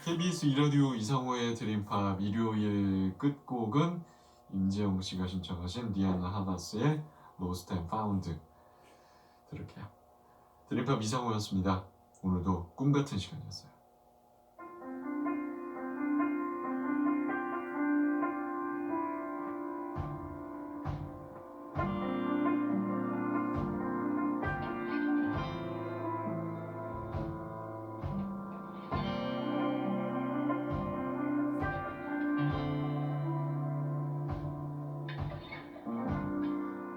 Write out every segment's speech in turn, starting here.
KBS 이라디오 이상호의 드림팝 일요일 끝곡은 임지영 씨가 신청하신 리아나 하바스의 Lost and Found 들을게요. 드림팝 이상호였습니다. 오늘도 꿈같은 시간이었어요.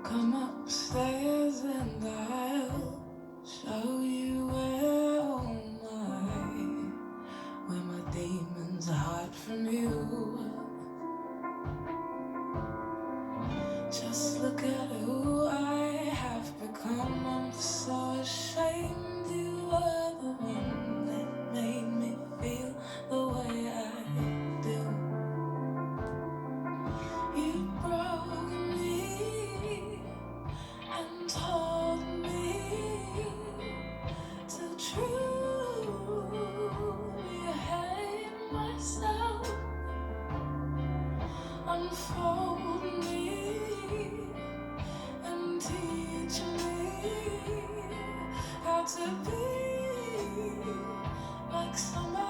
Come upstairs and I'll show you where my demons hide from you. Just look at who I have become. I'm so ashamed you were the one that made me feel the way I do. You broke me and told me to truly hate myself. Unfold me and teach me how to be like somebody